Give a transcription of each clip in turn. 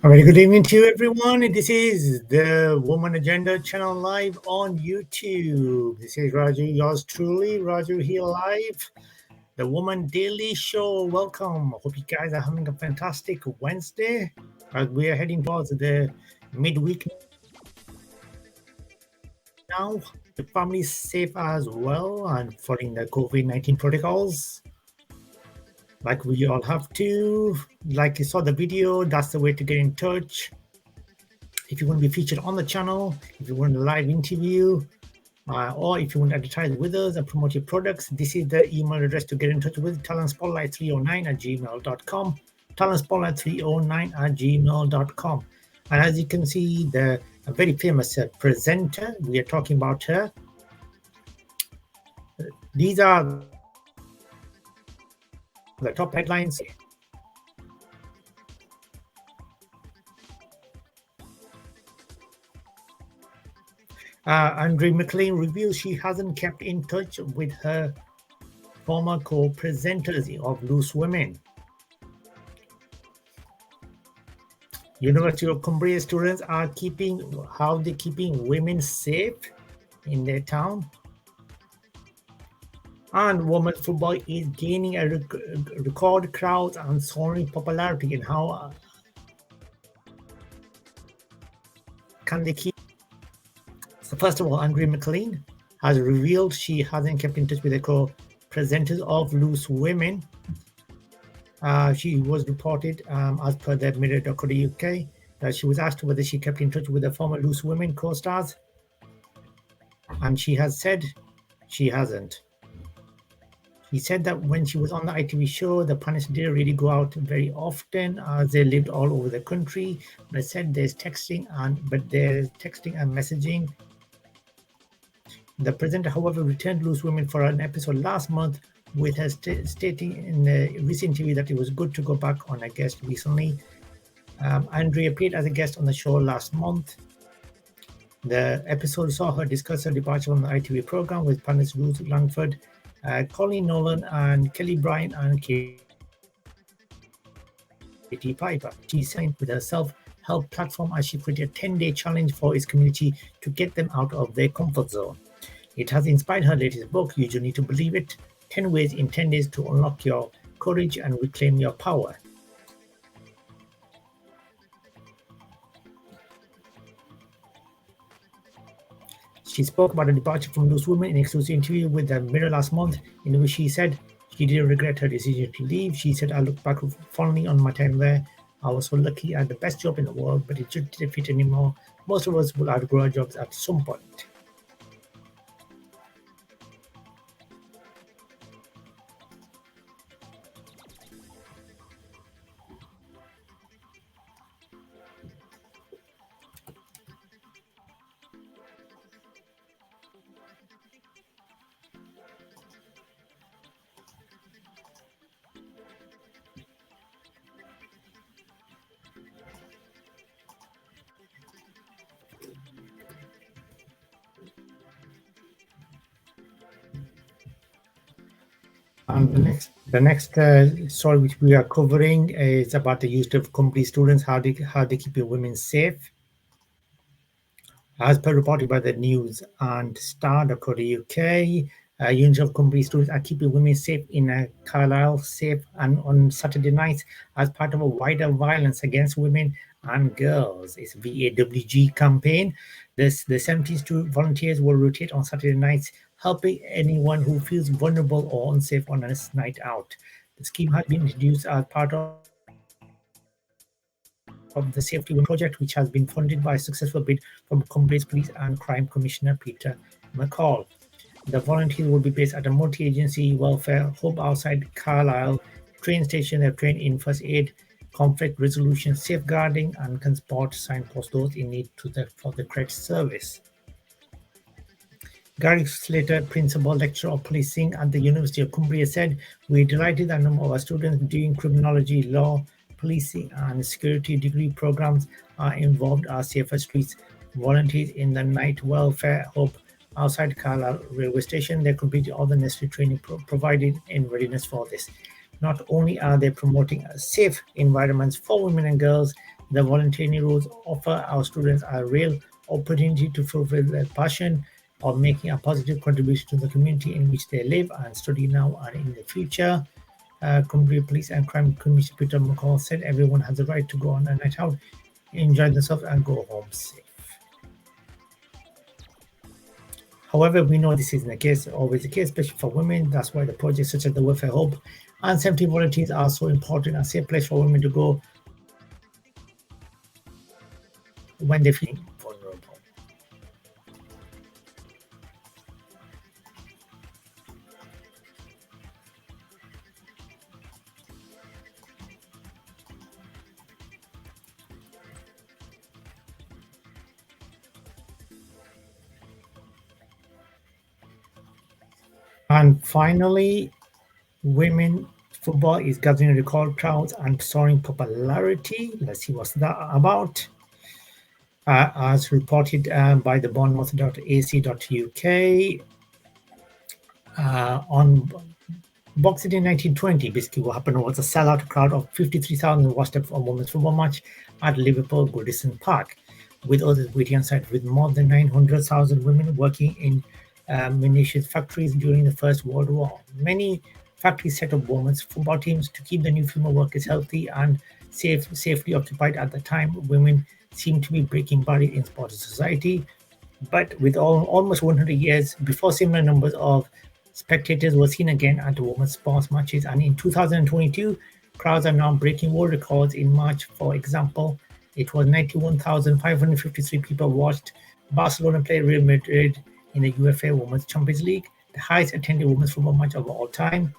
A very good evening to everyone. This is the Woman Agenda channel live on YouTube. This is Raju, yours truly, Raju here live. The Woman Daily Show. Welcome. Hope you guys are having a fantastic Wednesday as we are heading towards the midweek now. The family is safe as well and following the COVID-19 protocols. Like we all have to. Like you saw the video, that's the way to get in touch. If you want to be featured on the channel, if you want a live interview, or if you want to advertise with us and promote your products, this is the email address to get in touch with, talentspotlight309@gmail.com, talentspotlight309@gmail.com. And as you can see, a very famous presenter, we are talking about her. These are the top headlines. Andrea McLean reveals she hasn't kept in touch with her former co-presenters of Loose Women. University of Cumbria students are keeping women safe in their town. And women's football is gaining a record crowds and soaring popularity. And how can they keep? So first of all, Andrea McLean has revealed she hasn't kept in touch with the co-presenters of Loose Women. She was reported, as per the Mirror.co.uk, that she was asked whether she kept in touch with the former Loose Women co-stars, and she has said she hasn't. She said that when she was on the ITV show, the panelists didn't really go out very often as they lived all over the country. They said there's texting and messaging. The presenter, however, returned Loose Women for an episode last month, with her stating in a recent interview that it was good to go back on a guest recently. Andrea appeared as a guest on the show last month. The episode saw her discuss her departure from the ITV program with panelists Ruth Langford, Colleen Nolan, and Kelly Bryan, and Katie Piper. She signed with her self-help platform as she created a 10-day challenge for its community to get them out of their comfort zone. It has inspired her latest book, You Just Need to Believe It, 10 Ways in 10 Days to Unlock Your Courage and Reclaim Your Power. She spoke about her departure from Loose Women in an exclusive interview with the Mirror last month, in which she said she didn't regret her decision to leave. She said, I look back fondly on my time there. I was so lucky. I had the best job in the world, but it just didn't fit anymore. Most of us will outgrow our jobs at some point. The next story which we are covering is about the use of Cumbria students, how they keep women safe. As per reported by the news and Star.co.uk, University of Cumbria students are keeping women safe in Carlisle safe and on Saturday nights as part of a wider violence against women and girls. It's VAWG campaign. The 70 student volunteers will rotate on Saturday nights, helping anyone who feels vulnerable or unsafe on a night out. The scheme has been introduced as part of the Safety Women Project, which has been funded by a successful bid from Cumbria's Police and Crime Commissioner Peter McCall. The volunteers will be based at a multi-agency welfare hub outside Carlisle train station. They're trained in first aid, conflict resolution, safeguarding, and can spot signpost those in need for the correct service. Gary Slater, Principal Lecturer of Policing at the University of Cumbria, said, "We're delighted that a number of our students doing criminology, law, policing, and security degree programs are involved at Safer Streets. Volunteers in the night welfare hub outside Carlisle railway station. They completed all the necessary training provided in readiness for this. Not only are they promoting safe environments for women and girls, The volunteering roles offer our students a real opportunity to fulfill their passion of making a positive contribution to the community in which they live and study now and in the future. Cumbria Police and Crime Commissioner Peter McCall said everyone has the right to go on a night out, enjoy themselves, and go home safe. However, we know this isn't the case, always the case, especially for women. That's why the projects such as the Welfare Hub and 70 volunteers are so important, a safe place for women to go when they feel vulnerable. And finally, women football is gathering record crowds and soaring popularity. Let's see what's that about. As reported by the bournemouth.ac.uk, on Boxing Day 1920, basically what happened was a sellout crowd of 53,000 watched a women's football match at Liverpool Goodison Park, with others waiting on site, with more than 900,000 women working in munitions factories during the First World War. Many factories set up women's football teams to keep the new female workers healthy and safely occupied. At the time, women seemed to be breaking barriers in sports society, but with almost 100 years before, similar numbers of spectators were seen again at the women's sports matches. And in 2022, crowds are now breaking world records. In March, for example, it was 91,553 people watched Barcelona play Real Madrid in the UEFA Women's Champions League, the highest attended women's football match of all time.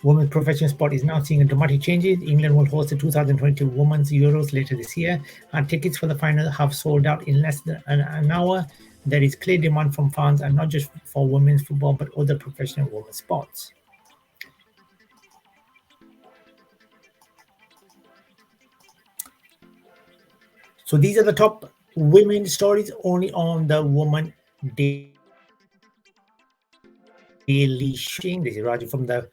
Women's professional sport is now seeing a dramatic changes. England will host the 2022 Women's Euros later this year, and tickets for the final have sold out in less than an hour. There is clear demand from fans, and not just for women's football, but other professional women's sports. So these are the top women stories only on the Woman Daily Shooting. This is Raju from the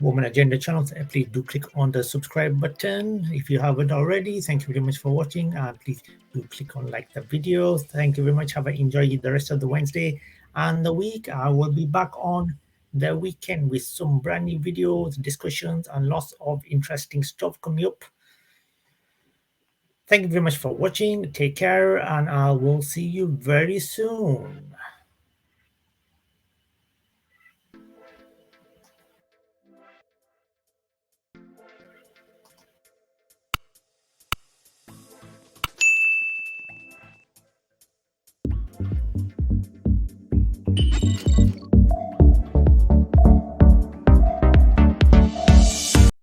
Woman Agenda channel. Please do click on the subscribe button if you haven't already. Thank you very much for watching. Please do click on like the video. Thank you very much. Have a enjoy the rest of the Wednesday and the week. I will be back on the weekend with some brand new videos, discussions, and lots of interesting stuff coming up. Thank you very much for watching. Take care, and I will see you very soon.